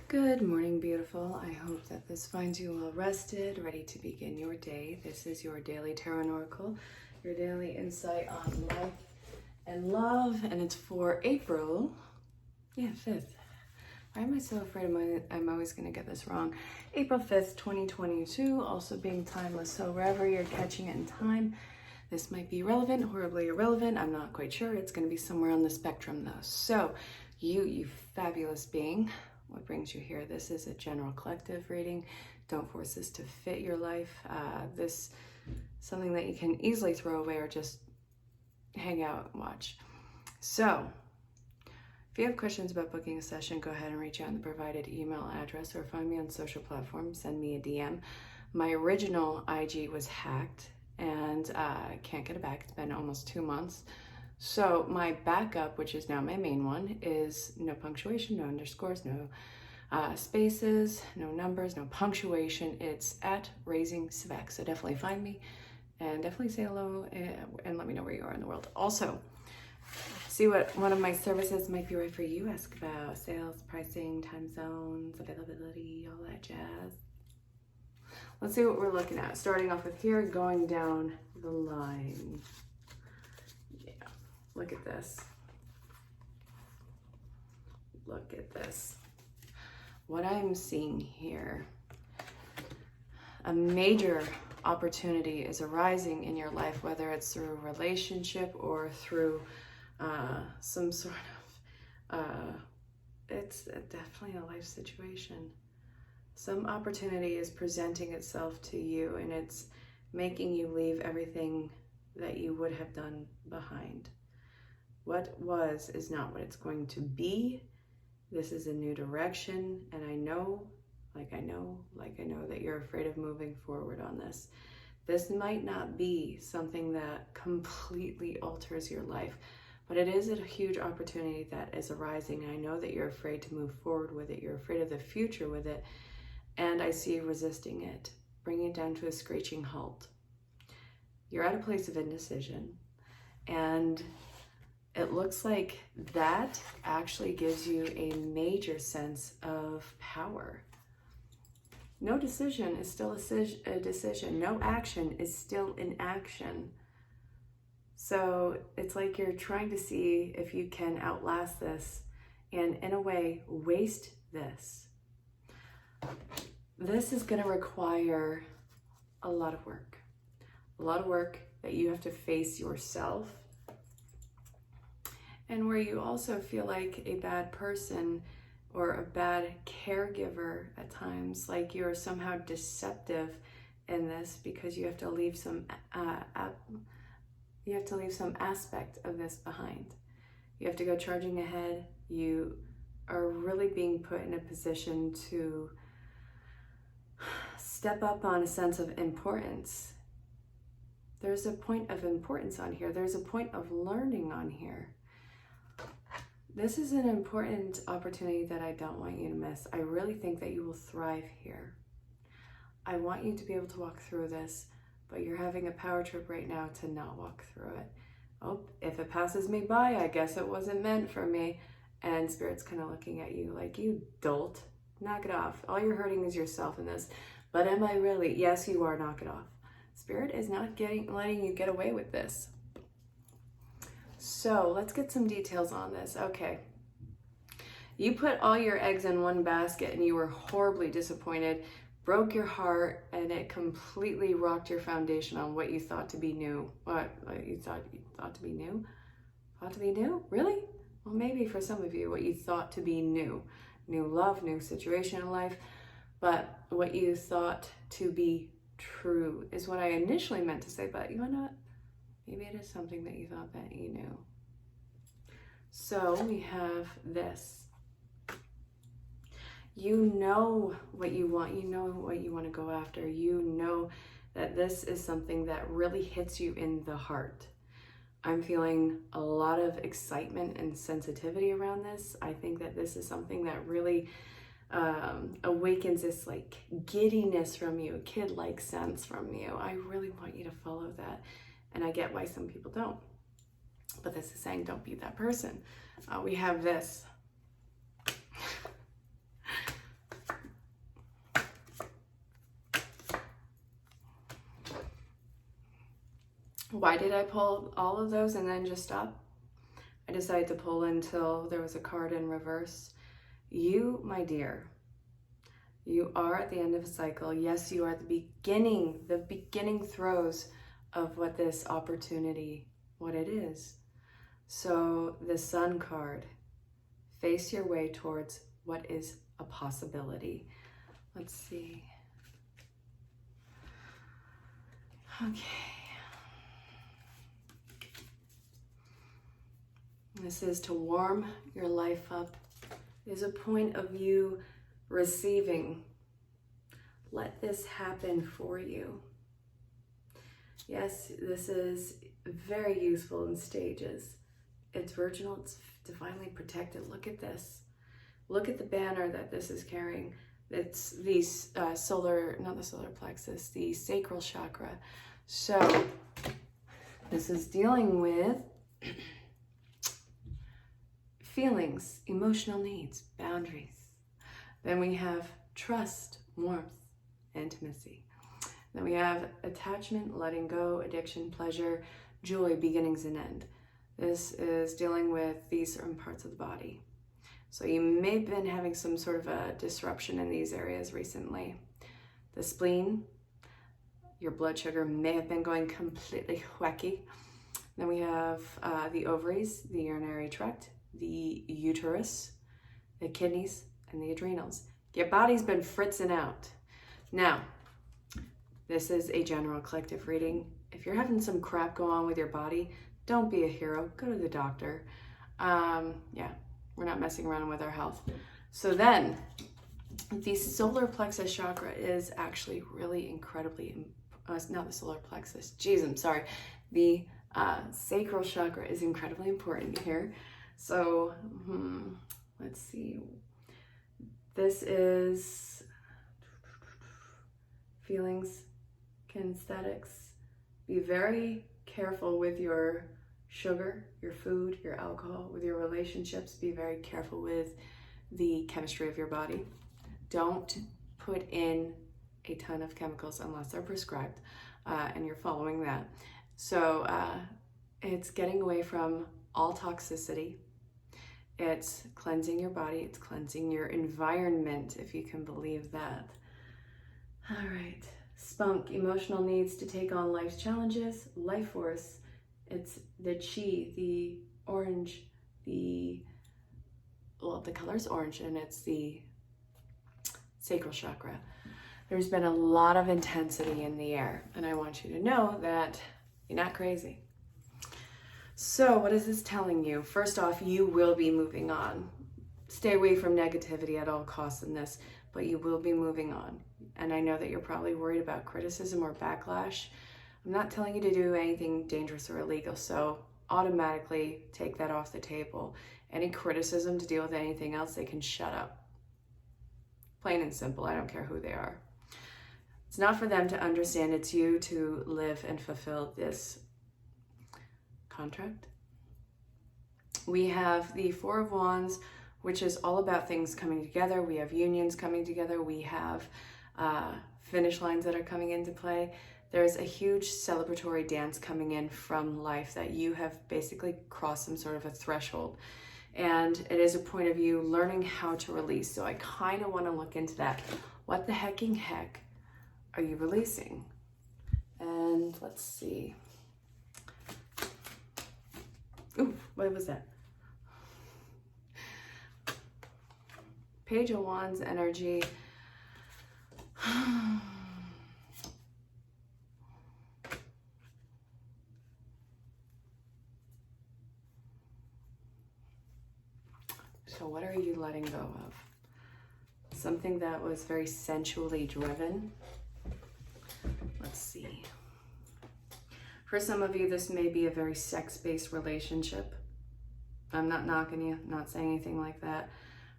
Good morning, beautiful. I hope that this finds you well rested, ready to begin your day. This is your daily tarot oracle, your daily insight on life and love, and it's for April, 5th. Why am I so afraid I'm always going to get this wrong? April 5th, 2022, also being timeless. So wherever you're catching it in time, this might be relevant, horribly irrelevant. I'm not quite sure. It's going to be somewhere on the spectrum though. So you fabulous being, what brings you here? This is a general collective reading. Don't force this to fit your life. This something that you can easily throw away or just hang out and watch. So if you have questions about booking a session, go ahead and reach out in the provided email address or find me on social platforms, send me a DM. My original IG was hacked and I can't get it back. It's been almost 2 months. So my backup, which is now my main one, is no punctuation, no underscores, no spaces, no numbers, no punctuation. It's at Raising Svek. So definitely find me and definitely say hello and let me know where you are in the world. Also, see what one of my services might be right for you. Ask about sales, pricing, time zones, availability, all that jazz. Let's see what we're looking at. Starting off with here, going down the line. Look at this. Look at this. What I'm seeing here, a major opportunity is arising in your life, whether it's through a relationship or through some sort of, it's definitely a life situation. Some opportunity is presenting itself to you and it's making you leave everything that you would have done behind. What was is not what it's going to be. This is a new direction, and I know that you're afraid of moving forward on this. This might not be something that completely alters your life, but it is a huge opportunity that is arising. I know that you're afraid to move forward with it. You're afraid of the future with it, and I see you resisting it, bringing it down to a screeching halt. You're at a place of indecision, and it looks like that actually gives you a major sense of power. No decision is still a decision. No action is still an action. So it's like you're trying to see if you can outlast this and, in a way, waste this. This is going to require a lot of work. A lot of work that you have to face yourself, and where you also feel like a bad person or a bad caregiver at times, like you're somehow deceptive in this because you have to leave some aspect of this behind. You have to go charging ahead. You are really being put in a position to step up on a sense of importance. There's a point of importance on here. There's a point of learning on here. This is an important opportunity that I don't want you to miss. I really think that you will thrive here. I want you to be able to walk through this, but you're having a power trip right now to not walk through it. Oh, if it passes me by, I guess it wasn't meant for me. And Spirit's kind of looking at you like, you dolt, knock it off. All you're hurting is yourself in this. But am I really? Yes, you are. Knock it off. Spirit is not letting you get away with this. So let's get some details on this. Okay. You put all your eggs in one basket and you were horribly disappointed, broke your heart, and it completely rocked your foundation on what you thought to be new. What you thought to be new? Thought to be new? Really? Well, maybe for some of you, what you thought to be new. New love, new situation in life. But what you thought to be true is what I initially meant to say, but you know what? Maybe it is something that you thought that you knew. So we have this. You know what you want. You know what you want to go after. You know that this is something that really hits you in the heart. I'm feeling a lot of excitement and sensitivity around this. I think that this is something that really awakens this like giddiness from you, kid-like sense from you. I really want you to follow that. And I get why some people don't. But this is saying don't be that person. We have this. Why did I pull all of those and then just stop? I decided to pull until there was a card in reverse. You, my dear, you are at the end of a cycle. Yes, you are at the beginning throes of what this opportunity, what it is. So the Sun card, face your way towards what is a possibility. Let's see. Okay. This is to warm your life up. There's a point of you receiving. Let this happen for you. Yes, this is very useful in stages. It's virginal, it's divinely protected. Look at this. Look at the banner that this is carrying. It's the not the solar plexus, the sacral chakra. So this is dealing with feelings, emotional needs, boundaries. Then we have trust, warmth, intimacy. Then we have attachment, letting go, addiction, pleasure, joy, beginnings and end. This is dealing with these certain parts of the body. So you may have been having some sort of a disruption in these areas recently. The spleen, your blood sugar may have been going completely wacky. Then we have the ovaries, the urinary tract, the uterus, the kidneys, and the adrenals. Your body's been fritzing out. Now, this is a general collective reading. If you're having some crap go on with your body, don't be a hero. Go to the doctor. Yeah, we're not messing around with our health. So then, the solar plexus chakra is actually really incredibly, not the solar plexus, geez, I'm sorry. The sacral chakra is incredibly important here. So, let's see. This is feelings, kinesthetics. Be very careful with your sugar, your food, your alcohol, with your relationships. Be very careful with the chemistry of your body. Don't put in a ton of chemicals unless they're prescribed, and you're following that. So it's getting away from all toxicity. It's cleansing your body. It's cleansing your environment, if you can believe that. All right. Spunk, emotional needs to take on life's challenges. Life force, it's the chi, the orange, the color's orange, and it's the sacral chakra. There's been a lot of intensity in the air, and I want you to know that you're not crazy. So what is this telling you? First off, you will be moving on. Stay away from negativity at all costs in this, but you will be moving on. And I know that you're probably worried about criticism or backlash. I'm not telling you to do anything dangerous or illegal, so automatically take that off the table. Any criticism to deal with anything else, they can shut up. Plain and simple, I don't care who they are. It's not for them to understand, it's you to live and fulfill this contract. We have the Four of Wands, which is all about things coming together. We have unions coming together. We have finish lines that are coming into play. There's a huge celebratory dance coming in from life that you have basically crossed some sort of a threshold. And it is a point of you learning how to release. So I kind of want to look into that. What the hecking heck are you releasing? And let's see. Ooh, what was that? Page of Wands energy. So what are you letting go of? Something that was very sensually driven. Let's see. For some of you, this may be a very sex-based relationship. I'm not knocking you, not saying anything like that.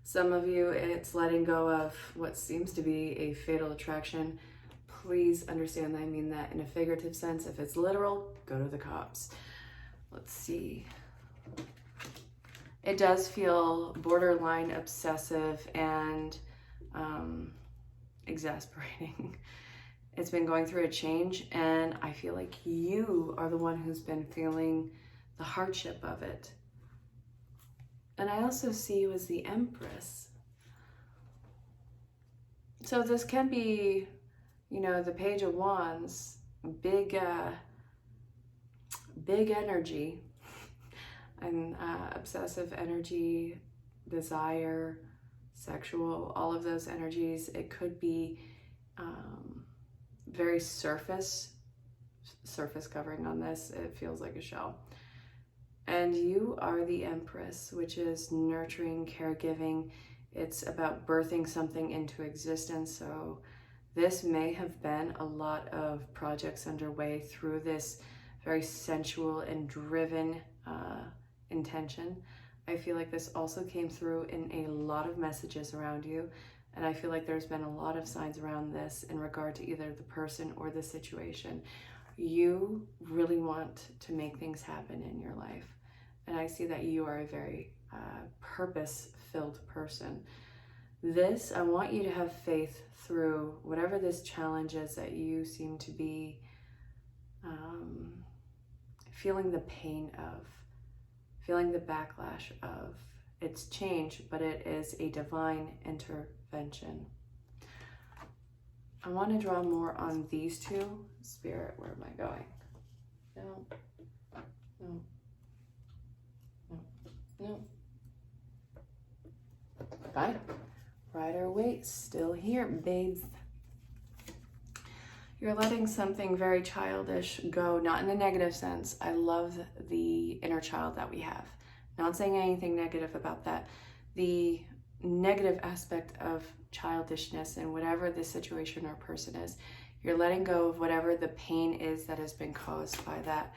Some of you, it's letting go of what seems to be a fatal attraction. Please understand that I mean that in a figurative sense. If it's literal, go to the cops. Let's see. It does feel borderline obsessive and exasperating. It's been going through a change, and I feel like you are the one who's been feeling the hardship of it. And I also see you as the Empress. So this can be, you know, the Page of Wands, big energy, and obsessive energy, desire, sexual, all of those energies. It could be very surface covering on this. It feels like a shell. And you are the Empress, which is nurturing, caregiving. It's about birthing something into existence. So this may have been a lot of projects underway through this very sensual and driven intention. I feel like this also came through in a lot of messages around you. And I feel like there's been a lot of signs around this in regard to either the person or the situation. You really want to make things happen in your life. And I see that you are a very purpose-filled person. This, I want you to have faith through whatever this challenge is that you seem to be feeling the pain of, feeling the backlash of. It's change, but it is a divine intervention. I want to draw more on these two. Spirit, where am I going? No. Fine. Rider-Waite, still here, babes. You're letting something very childish go, not in a negative sense. I love the inner child that we have. Not saying anything negative about that. The negative aspect of childishness and whatever the situation or person is, you're letting go of whatever the pain is that has been caused by that.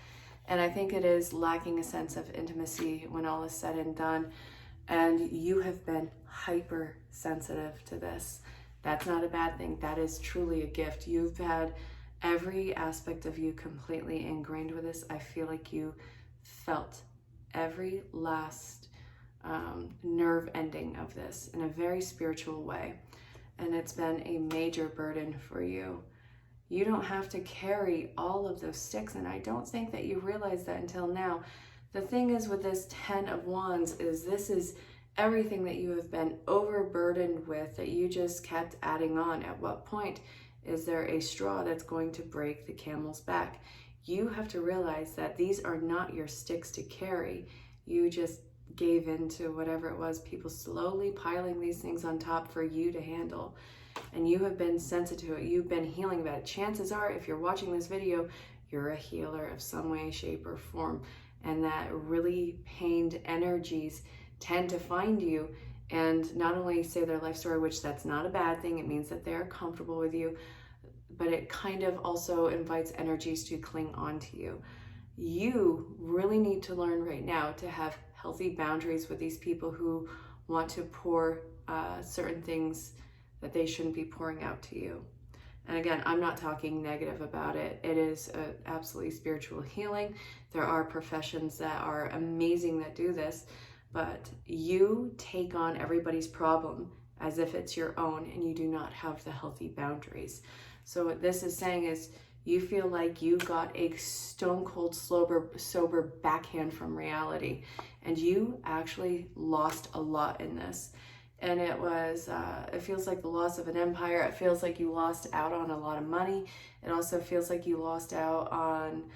And I think it is lacking a sense of intimacy when all is said and done. And you have been hypersensitive to this. That's not a bad thing. That is truly a gift. You've had every aspect of you completely ingrained with this. I feel like you felt every last nerve ending of this in a very spiritual way. And it's been a major burden for you. You don't have to carry all of those sticks, and I don't think that you realize that until now. The thing is with this 10 of Wands is this is everything that you have been overburdened with that you just kept adding on. At what point is there a straw that's going to break the camel's back? You have to realize that these are not your sticks to carry. You just gave in to whatever it was, people slowly piling these things on top for you to handle. And you have been sensitive to it. You've been healing about it. Chances are, if you're watching this video, you're a healer of some way, shape, or form. And that really pained energies tend to find you and not only say their life story, which that's not a bad thing. It means that they're comfortable with you, but it kind of also invites energies to cling on to you. You really need to learn right now to have healthy boundaries with these people who want to pour certain things that they shouldn't be pouring out to you. And again, I'm not talking negative about it. It is absolutely spiritual healing. There are professions that are amazing that do this, but you take on everybody's problem as if it's your own, and you do not have the healthy boundaries. So what this is saying is you feel like you got a stone cold sober backhand from reality, and you actually lost a lot in this. And it was, it feels like the loss of an empire. It feels like you lost out on a lot of money. It also feels like you lost out on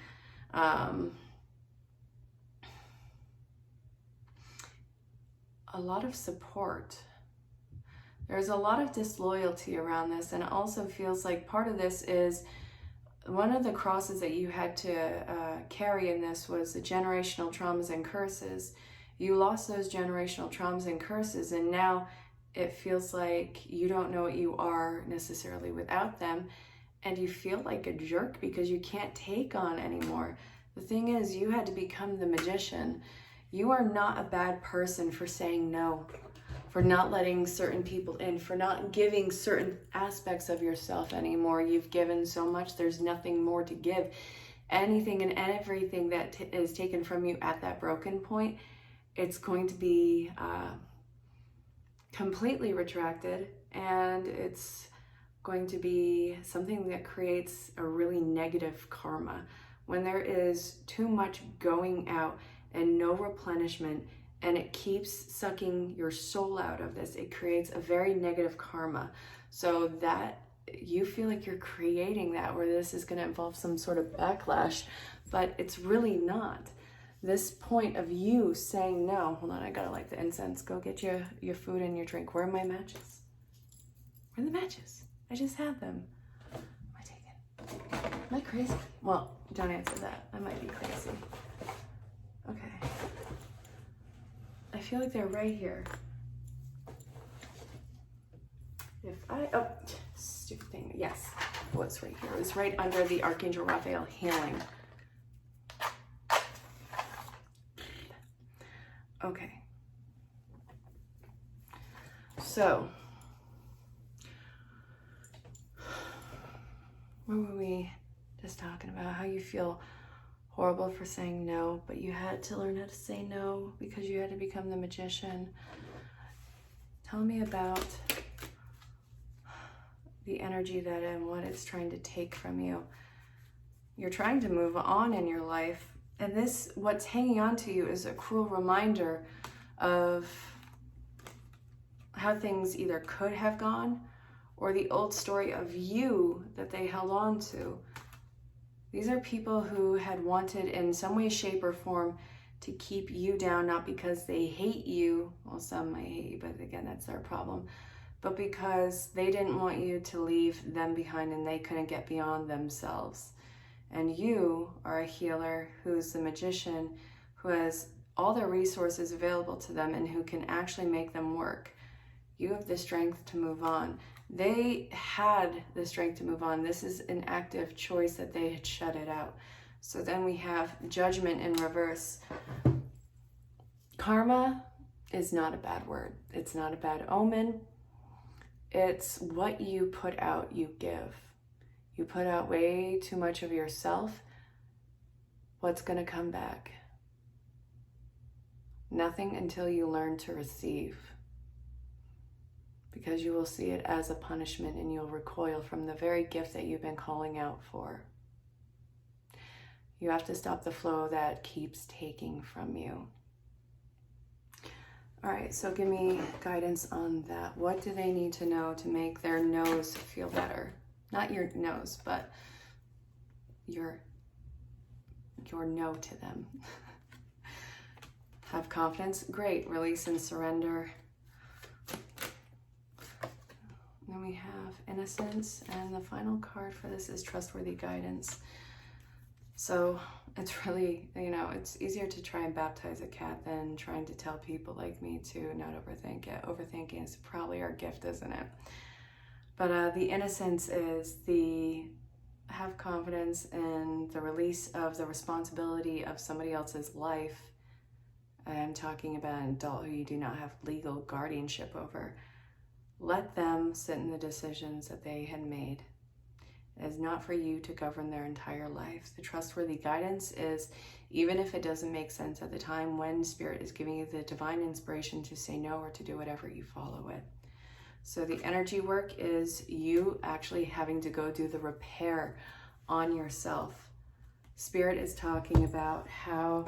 a lot of support. There's a lot of disloyalty around this, and it also feels like part of this is one of the crosses that you had to carry in this was the generational traumas and curses. You lost those generational traumas and curses, and now it feels like you don't know what you are necessarily without them, and you feel like a jerk because you can't take on anymore. The thing is, you had to become the magician. You are not a bad person for saying no, for not letting certain people in, for not giving certain aspects of yourself anymore. You've given so much, there's nothing more to give. Anything and everything that is taken from you at that broken point, it's going to be completely retracted, and it's going to be something that creates a really negative karma. When there is too much going out and no replenishment, and it keeps sucking your soul out of this, it creates a very negative karma. So that you feel like you're creating that, where this is going to involve some sort of backlash, but it's really not. This point of you saying no, hold on, I gotta light the incense. Go get your food and your drink. Where are my matches? Where are the matches? I just had them. Am I taking? Am I crazy? Well, don't answer that. I might be crazy. Okay. I feel like they're right here. Oh, stupid thing. Yes, it was right here. It was right under the Archangel Raphael healing. Okay. So, what were we just talking about? How you feel horrible for saying no, but you had to learn how to say no because you had to become the magician. Tell me about the energy that and what it's trying to take from you. You're trying to move on in your life, and this, what's hanging on to you, is a cruel reminder of how things either could have gone or the old story of you that they held on to. These are people who had wanted in some way, shape, or form to keep you down, not because they hate you. Well, some might hate you, but again, that's their problem. But because they didn't want you to leave them behind and they couldn't get beyond themselves. And you are a healer who's the magician, who has all the resources available to them and who can actually make them work. You have the strength to move on. They had the strength to move on. This is an active choice that they had shut it out. So then we have judgment in reverse. Karma is not a bad word. It's not a bad omen. It's what you put out, you give. You put out way too much of yourself. What's going to come back? Nothing until you learn to receive. Because you will see it as a punishment and you'll recoil from the very gift that you've been calling out for. You have to stop the flow that keeps taking from you. All right, so give me guidance on that. What do they need to know to make their no's feel better? Not your no's, but your no to them. Have confidence. Great. Release and surrender. Then we have innocence, and the final card for this is trustworthy guidance. So it's really, it's easier to try and baptize a cat than trying to tell people like me to not overthink it. Overthinking is probably our gift, isn't it? But the innocence is the have confidence in the release of the responsibility of somebody else's life. I'm talking about an adult who you do not have legal guardianship over. Let them sit in the decisions that they had made. It is not for you to govern their entire life. The trustworthy guidance is, even if it doesn't make sense at the time, when Spirit is giving you the divine inspiration to say no or to do whatever, you follow it. So the energy work is you actually having to go do the repair on yourself. Spirit is talking about how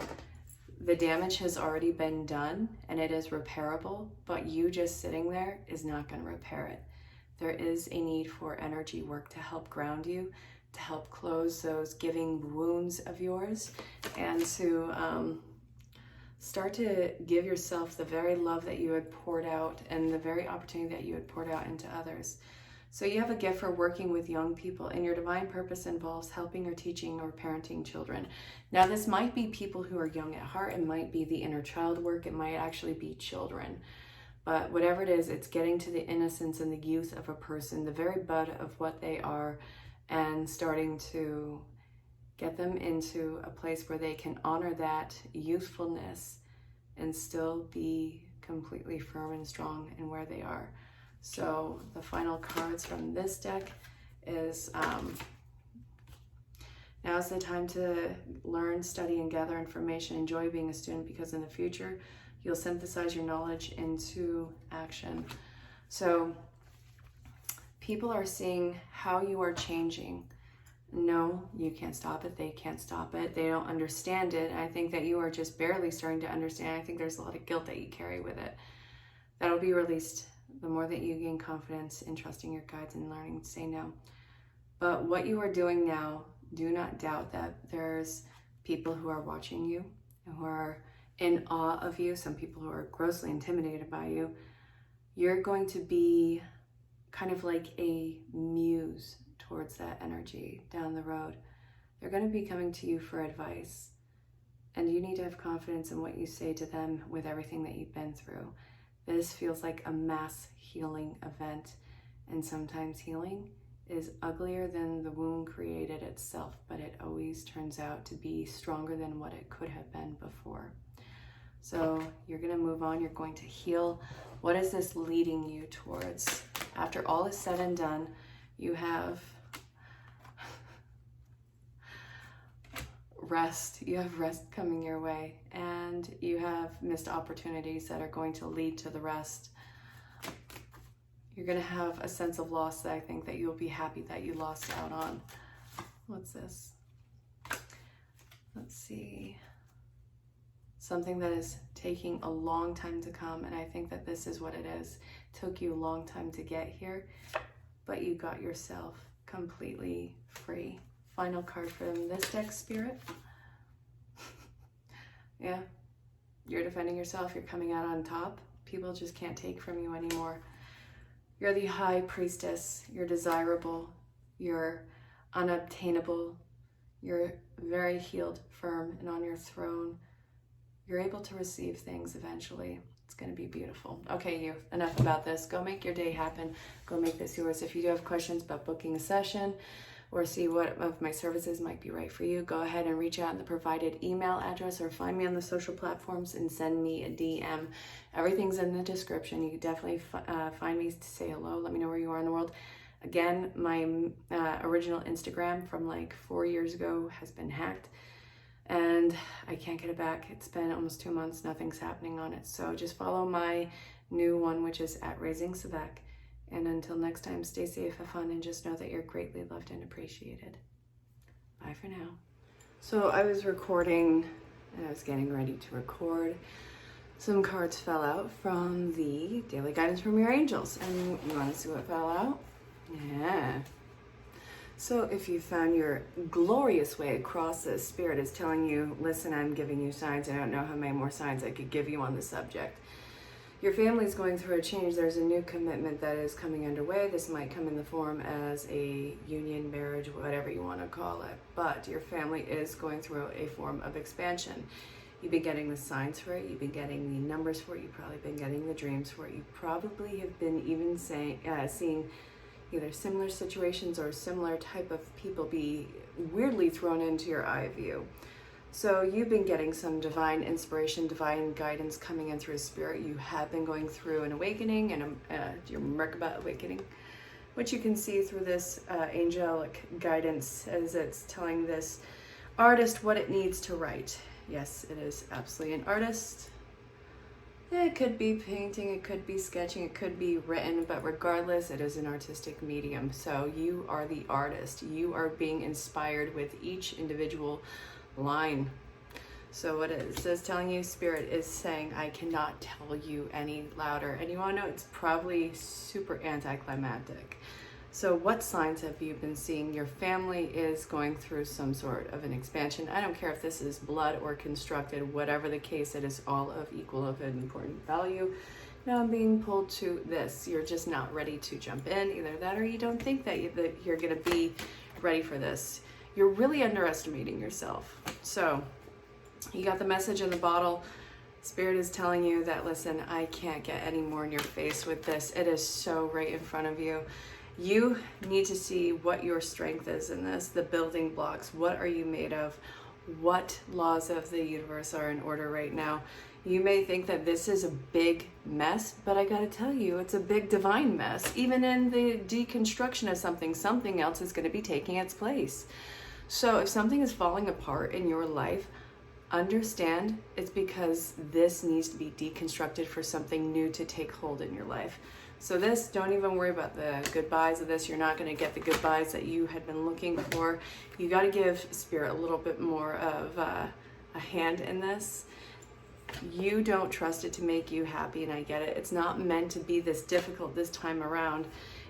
the damage has already been done and it is repairable, but you just sitting there is not going to repair it. There is a need for energy work to help ground you, to help close those giving wounds of yours, and to start to give yourself the very love that you had poured out and the very opportunity that you had poured out into others. So you have a gift for working with young people, and your divine purpose involves helping or teaching or parenting children. Now, this might be people who are young at heart. It might be the inner child work. It might actually be children. But whatever it is, it's getting to the innocence and the youth of a person, the very bud of what they are, and starting to get them into a place where they can honor that youthfulness and still be completely firm and strong in where they are. So the final cards from this deck is now's the time to learn, study, and gather information. Enjoy being a student, because in the future, you'll synthesize your knowledge into action. So people are seeing how you are changing. No, you can't stop it. They can't stop it. They don't understand it. I think that you are just barely starting to understand. I think there's a lot of guilt that you carry with it. That'll be released the more that you gain confidence in trusting your guides and learning to say no. But what you are doing now, do not doubt that there's people who are watching you, who are in awe of you, some people who are grossly intimidated by you. You're going to be kind of like a muse towards that energy down the road. They're going to be coming to you for advice. And you need to have confidence in what you say to them with everything that you've been through. This feels like a mass healing event. And sometimes healing is uglier than the wound created itself, but it always turns out to be stronger than what it could have been before. So you're going to move on. You're going to heal. What is this leading you towards? After all is said and done, you have rest. You have rest coming your way, and you have missed opportunities that are going to lead to the rest. You're going to have a sense of loss that I think that you'll be happy that you lost out on. What's this? Let's see. Something that is taking a long time to come, and I think that this is what it is. It took you a long time to get here, but you got yourself completely free. Final card from this deck, Spirit. Yeah, you're defending yourself. You're coming out on top. People just can't take from you anymore. You're the high priestess. You're desirable. You're unobtainable. You're very healed, firm, and on your throne. You're able to receive things eventually. It's going to be beautiful. Okay, you, enough about this. Go make your day happen. Go make this yours. If you do have questions about booking a session or see what of my services might be right for you, go ahead and reach out in the provided email address or find me on the social platforms and send me a DM. Everything's in the description. You can definitely find me to say hello. Let me know where you are in the world. Again, my original Instagram from like 4 years ago has been hacked, and I can't get it back. It's been almost 2 months. Nothing's happening on it. So just follow my new one, which is @RaisingSavek. And until next time, stay safe, have fun, and just know that you're greatly loved and appreciated. Bye for now. So I was recording, and I was getting ready to record. Some cards fell out from the Daily Guidance from Your Angels. And you want to see what fell out? Yeah. So if you found your glorious way across this, Spirit is telling you, listen, I'm giving you signs. I don't know how many more signs I could give you on the subject. Your family's going through a change. There's a new commitment that is coming underway. This might come in the form as a union, marriage, whatever you want to call it. But your family is going through a form of expansion. You've been getting the signs for it. You've been getting the numbers for it. You've probably been getting the dreams for it. You probably have been even seeing either similar situations or similar type of people be weirdly thrown into your eye view. So you've been getting some divine inspiration, divine guidance coming in through Spirit. You have been going through an awakening and your Merkaba awakening, which you can see through this angelic guidance as it's telling this artist what it needs to write. Yes, it is absolutely an artist. It could be painting, it could be sketching, it could be written, but regardless, it is an artistic medium. So you are the artist. You are being inspired with each individual line. So what it is telling you, Spirit is saying, I cannot tell you any louder. And you want to know, it's probably super anticlimactic. So what signs have you been seeing? Your family is going through some sort of an expansion. I don't care if this is blood or constructed, whatever the case, it is all of equal of an important value. Now I'm being pulled to this. You're just not ready to jump in, either that or you don't think that you're going to be ready for this. You're really underestimating yourself. So you got the message in the bottle. Spirit is telling you that, listen, I can't get any more in your face with this. It is so right in front of you. You need to see what your strength is in this, the building blocks. What are you made of? What laws of the universe are in order right now? You may think that this is a big mess, but I gotta tell you, it's a big divine mess. Even in the deconstruction of something, something else is gonna be taking its place. So if something is falling apart in your life, understand it's because this needs to be deconstructed for something new to take hold in your life. So this, don't even worry about the goodbyes of this. You're not going to get the goodbyes that you had been looking for. You got to give Spirit a little bit more of a hand in this. You don't trust it to make you happy, and I get it. It's not meant to be this difficult this time around.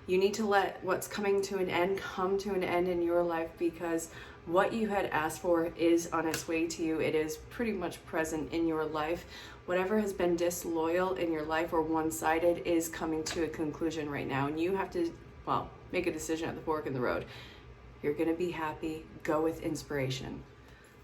You need to let what's coming to an end come to an end in your life, because what you had asked for is on its way to you. It is pretty much present in your life. Whatever has been disloyal in your life or one-sided is coming to a conclusion right now. And you have to, well, make a decision at the fork in the road. You're going to be happy. Go with inspiration.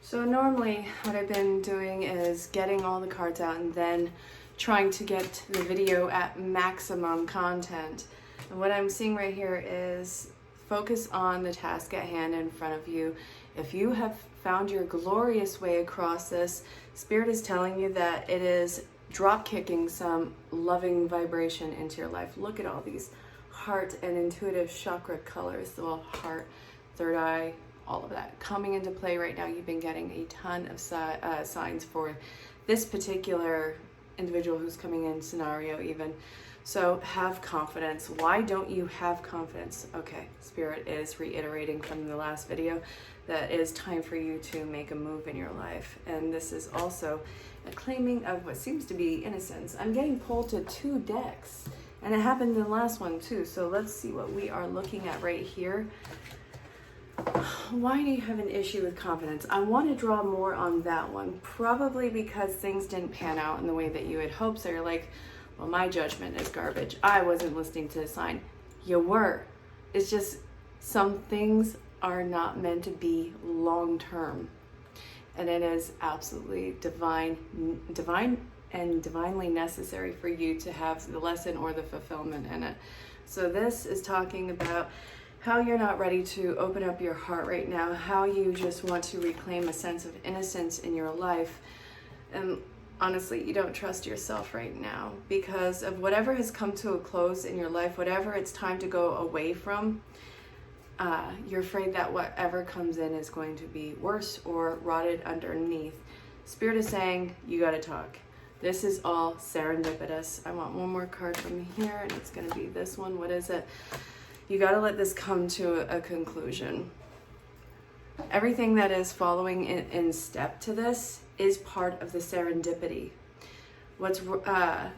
So normally what I've been doing is getting all the cards out and then trying to get the video at maximum content. And what I'm seeing right here is focus on the task at hand in front of you. If you have found your glorious way across this, Spirit is telling you that it is drop kicking some loving vibration into your life. Look at all these heart and intuitive chakra colors, the little heart, third eye, all of that coming into play right now. You've been getting a ton of signs for this particular individual who's coming in scenario even. So have confidence. Why don't you have confidence? Okay, Spirit is reiterating from the last video that it is time for you to make a move in your life. And this is also a claiming of what seems to be innocence. I'm getting pulled to 2 decks, and it happened in the last one too. So let's see what we are looking at right here. Why do you have an issue with confidence? I want to draw more on that one, probably because things didn't pan out in the way that you had hoped. So you're like, well, my judgment is garbage. I wasn't listening to the sign. You were. It's just some things are not meant to be long term. And it is absolutely divine and divinely necessary for you to have the lesson or the fulfillment in it. So this is talking about how you're not ready to open up your heart right now, how you just want to reclaim a sense of innocence in your life. And honestly, you don't trust yourself right now because of whatever has come to a close in your life, whatever it's time to go away from. You're afraid that whatever comes in is going to be worse or rotted underneath. Spirit is saying, you got to talk. This is all serendipitous. I want one more card from here, and it's going to be this one. What is it? You got to let this come to a conclusion. Everything that is following in step to this is part of the serendipity. What's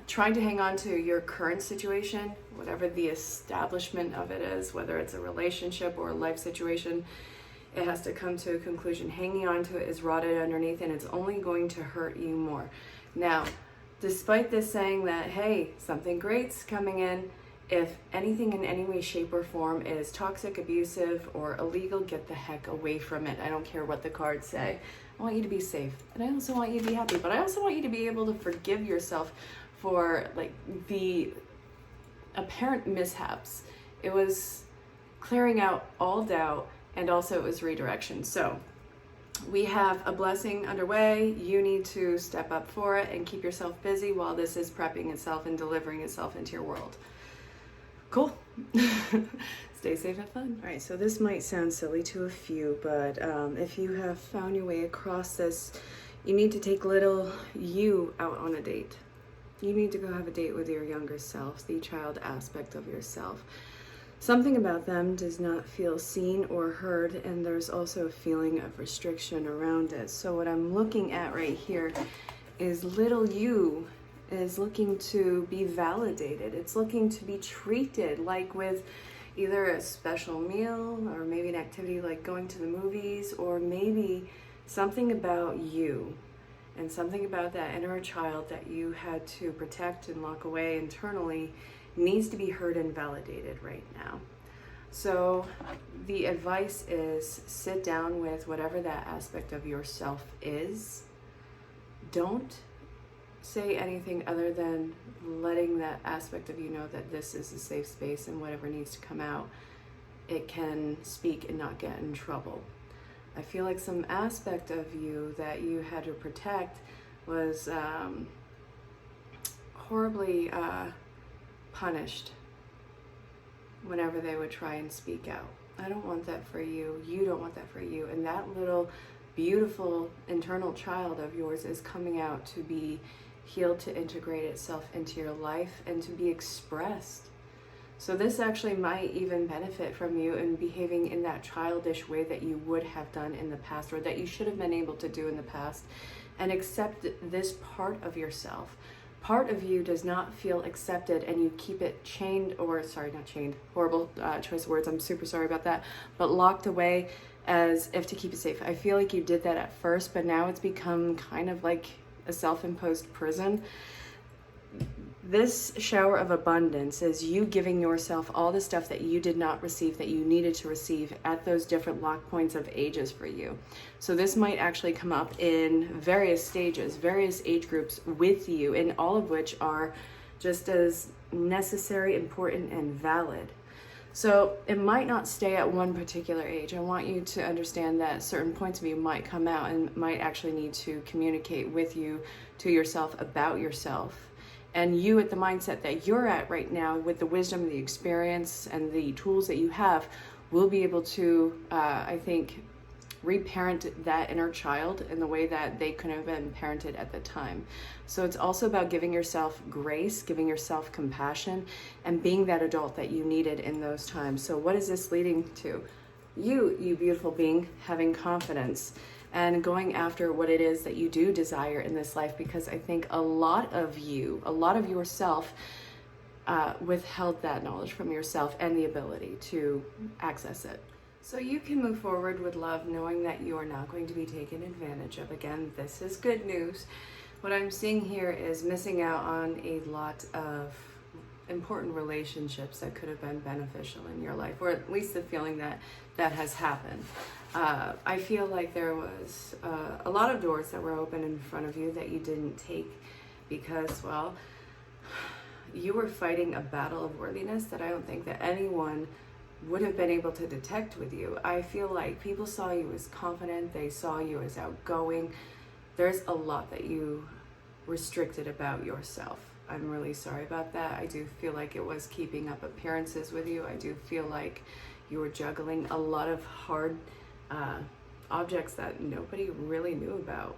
trying to hang on to your current situation, whatever the establishment of it is, whether it's a relationship or a life situation, it has to come to a conclusion. Hanging on to it is rotted underneath, and it's only going to hurt you more. Now, despite this saying that, hey, something great's coming in, if anything in any way, shape, or form is toxic, abusive, or illegal, get the heck away from it. I don't care what the cards say. I want you to be safe, and I also want you to be happy, but I also want you to be able to forgive yourself for like the apparent mishaps. It was clearing out all doubt, and also it was redirection. So we have a blessing underway. You need to step up for it and keep yourself busy while this is prepping itself and delivering itself into your world. Cool. Stay safe and fun. All right, so this might sound silly to a few, but if you have found your way across this, you need to take little you out on a date. You need to go have a date with your younger self, the child aspect of yourself. Something about them does not feel seen or heard, and there's also a feeling of restriction around it. So what I'm looking at right here is little you is looking to be validated. It's looking to be treated like with either a special meal or maybe an activity like going to the movies, or maybe something about you and something about that inner child that you had to protect and lock away internally needs to be heard and validated right now. So the advice is sit down with whatever that aspect of yourself is. Don't say anything other than letting that aspect of you know that this is a safe space, and whatever needs to come out, it can speak and not get in trouble. I feel like some aspect of you that you had to protect was horribly punished whenever they would try and speak out. I don't want that for you. You don't want that for you. And that little beautiful internal child of yours is coming out to be healed, to integrate itself into your life and to be expressed. So this actually might even benefit from you in behaving in that childish way that you would have done in the past, or that you should have been able to do in the past, and accept this part of yourself. Part of you does not feel accepted, and you keep it chained, or sorry, not chained, horrible choice of words, I'm super sorry about that, but locked away as if to keep it safe. I feel like you did that at first, but now it's become kind of like a self-imposed prison. This shower of abundance is you giving yourself all the stuff that you did not receive, that you needed to receive at those different lock points of ages for you. So this might actually come up in various stages, various age groups with you, and all of which are just as necessary, important, and valid. So it might not stay at one particular age. I want you to understand that certain points of you might come out and might actually need to communicate with you, to yourself, about yourself. And you, at the mindset that you're at right now, with the wisdom, the experience, and the tools that you have, will be able to, I think, reparent that inner child in the way that they couldn't have been parented at the time. So it's also about giving yourself grace, giving yourself compassion, and being that adult that you needed in those times. So what is this leading to? You beautiful being, having confidence and going after what it is that you do desire in this life, because I think a lot of yourself withheld that knowledge from yourself and the ability to access it. So you can move forward with love, knowing that you are not going to be taken advantage of. Again, this is good news. What I'm seeing here is missing out on a lot of important relationships that could have been beneficial in your life, or at least the feeling that that has happened. I feel like there was a lot of doors that were open in front of you that you didn't take because, well, you were fighting a battle of worthiness that I don't think that anyone would have been able to detect with you. I feel like people saw you as confident, they saw you as outgoing. There's a lot that you restricted about yourself. I'm really sorry about that. I do feel like it was keeping up appearances with you. I do feel like you were juggling a lot of hard objects that nobody really knew about.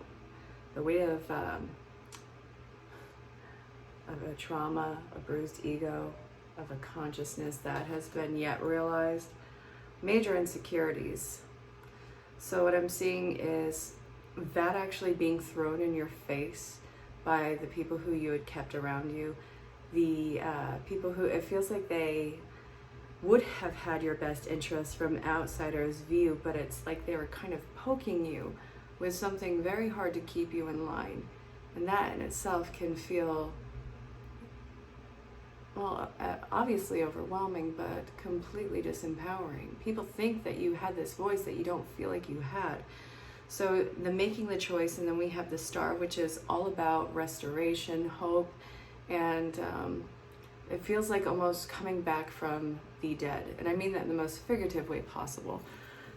The weight of a trauma, a bruised ego, of a consciousness that has been yet realized, major insecurities. So what I'm seeing is that actually being thrown in your face by the people who you had kept around you, the people who it feels like they would have had your best interests from outsiders' view, but it's like they were kind of poking you with something very hard to keep you in line. And that in itself can feel, well, obviously overwhelming, but completely disempowering. People think that you had this voice that you don't feel like you had. So the making the choice, and then we have the star, which is all about restoration, hope, and it feels like almost coming back from the dead. And I mean that in the most figurative way possible.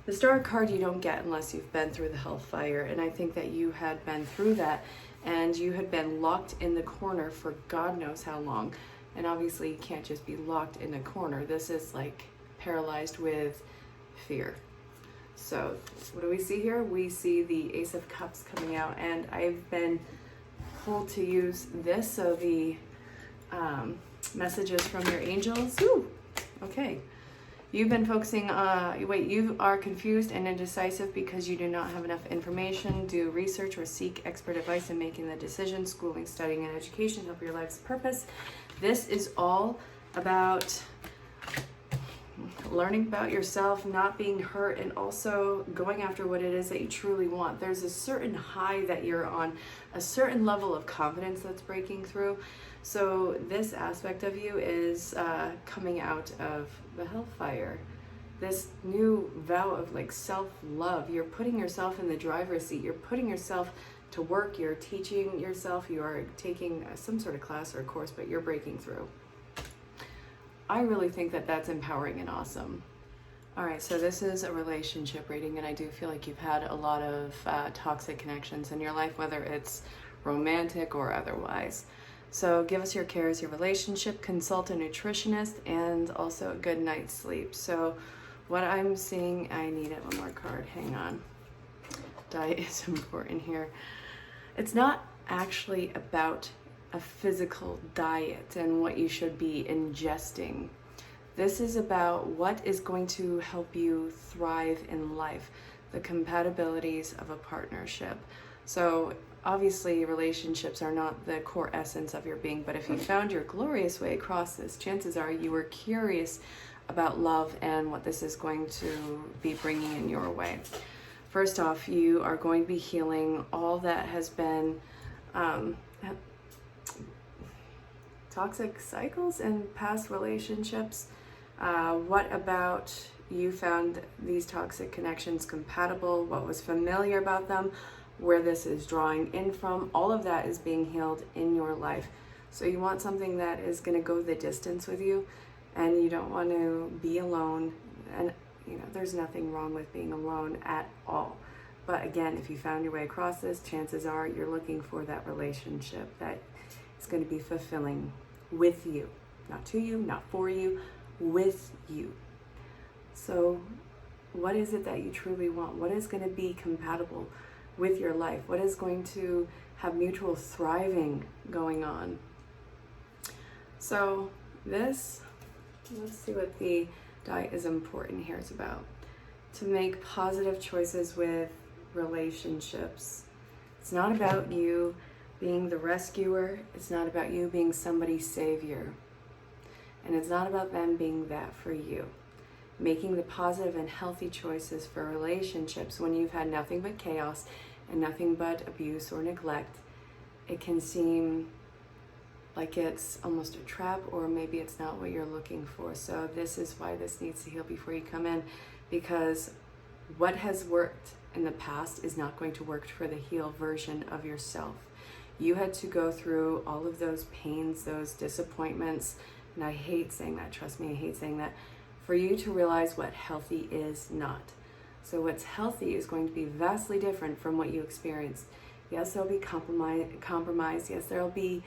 The star card you don't get unless you've been through the hellfire, and I think that you had been through that, and you had been locked in the corner for God knows how long. And obviously you can't just be locked in a corner. This is like paralyzed with fear. So what do we see here? We see the Ace of Cups coming out, and I've been told to use this. So the messages from your angels. Ooh, okay. You've been focusing, you are confused and indecisive because you do not have enough information. Do research or seek expert advice in making the decision. Schooling, studying, and education help your life's purpose. This is all about learning about yourself, not being hurt, and also going after what it is that you truly want. There's a certain high that you're on, a certain level of confidence that's breaking through. So this aspect of you is coming out of the hellfire. This new vow of like self-love. You're putting yourself in the driver's seat. You're putting yourself to work. You're teaching yourself. You are taking some sort of class or course, but you're breaking through. I really think that that's empowering and awesome. All right, so this is a relationship reading, and I do feel like you've had a lot of toxic connections in your life, whether it's romantic or otherwise. So give us your cares, your relationship, consult a nutritionist, and also a good night's sleep. So what I'm seeing, I need it one more card, hang on. Diet is important here. It's not actually about a physical diet and what you should be ingesting. This is about what is going to help you thrive in life, the compatibilities of a partnership. So obviously relationships are not the core essence of your being, but if you found your glorious way across this, chances are you were curious about love and what this is going to be bringing in your way. First off, you are going to be healing all that has been toxic cycles in past relationships. What about you found these toxic connections compatible? What was familiar about them? Where this is drawing in from? All of that is being healed in your life. So you want something that is going to go the distance with you, and you don't want to be alone. And there's nothing wrong with being alone at all. But again, if you found your way across this, chances are you're looking for that relationship that is going to be fulfilling with you. Not to you, not for you, with you. So what is it that you truly want? What is going to be compatible with your life? What is going to have mutual thriving going on? So let's see what the diet is important here is about. To make positive choices with relationships. It's not about you being the rescuer. It's not about you being somebody's savior. And it's not about them being that for you. Making the positive and healthy choices for relationships when you've had nothing but chaos and nothing but abuse or neglect, it can seem like it's almost a trap, or maybe it's not what you're looking for. So this is why this needs to heal before you come in, because what has worked in the past is not going to work for the healed version of yourself. You had to go through all of those pains, those disappointments, and I hate saying that, trust me, I hate saying that, for you to realize what healthy is not. So what's healthy is going to be vastly different from what you experienced. Yes, there'll be compromise. Yes, there'll be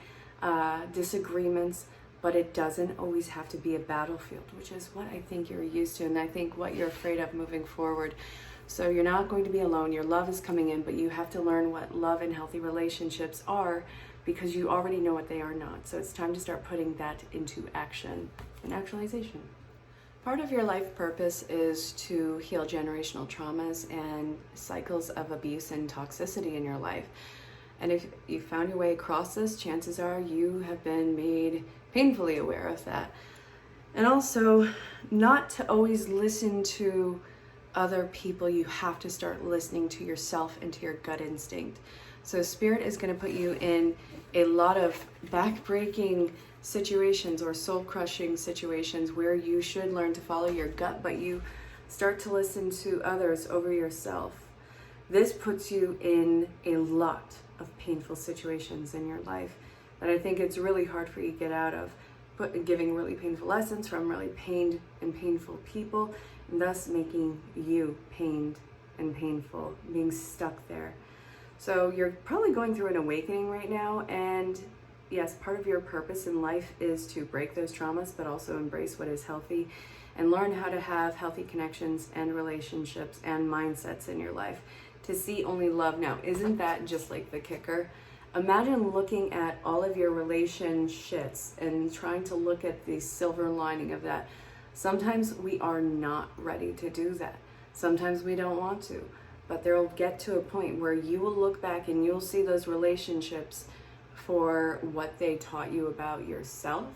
disagreements, but it doesn't always have to be a battlefield, which is what I think you're used to, and I think what you're afraid of moving forward. So you're not going to be alone. Your love is coming in, but you have to learn what love and healthy relationships are, because you already know what they are not. So it's time to start putting that into action and actualization. Part of your life purpose is to heal generational traumas and cycles of abuse and toxicity in your life. And if you found your way across this, chances are you have been made painfully aware of that. And also, not to always listen to other people, you have to start listening to yourself and to your gut instinct. So Spirit is going to put you in a lot of back-breaking situations or soul-crushing situations where you should learn to follow your gut, but you start to listen to others over yourself. This puts you in a lot of painful situations in your life that I think it's really hard for you to get out of, giving really painful lessons from really pained and painful people, and thus making you pained and painful, being stuck there. So you're probably going through an awakening right now, and yes, part of your purpose in life is to break those traumas, but also embrace what is healthy and learn how to have healthy connections and relationships and mindsets in your life, to see only love. Now, isn't that just like the kicker? Imagine looking at all of your relationships and trying to look at the silver lining of that. Sometimes we are not ready to do that. Sometimes we don't want to, but there will get to a point where you will look back and you'll see those relationships for what they taught you about yourself,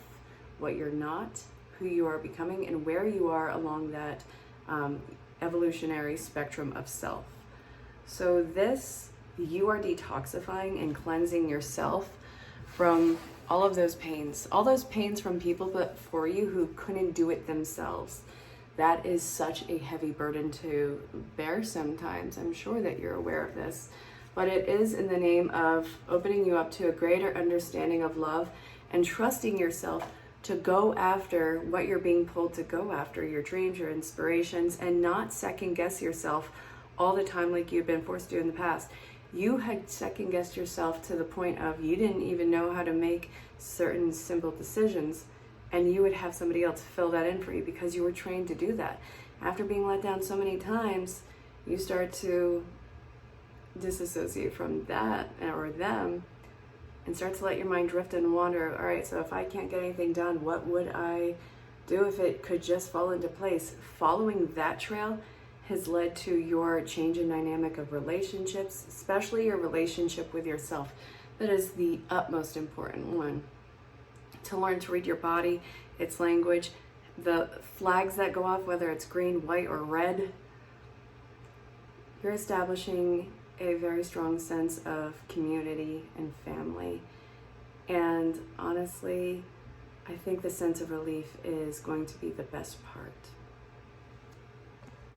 what you're not, who you are becoming, and where you are along that evolutionary spectrum of self. So this, you are detoxifying and cleansing yourself from all of those pains from people but for you who couldn't do it themselves. That is such a heavy burden to bear sometimes. I'm sure that you're aware of this, but it is in the name of opening you up to a greater understanding of love and trusting yourself to go after what you're being pulled to go after, your dreams, your inspirations, and not second guess yourself all the time like you've been forced to do in the past. You had second guessed yourself to the point of you didn't even know how to make certain simple decisions, and you would have somebody else fill that in for you because you were trained to do that. After being let down so many times, you start to disassociate from that or them and start to let your mind drift and wander. All right, so if I can't get anything done, what would I do if it could just fall into place. Following that trail has led to your change in dynamic of relationships, especially your relationship with yourself. That is the utmost important one. To learn to read your body, its language, the flags that go off, whether it's green, white, or red, you're establishing a very strong sense of community and family. And honestly, I think the sense of relief is going to be the best part.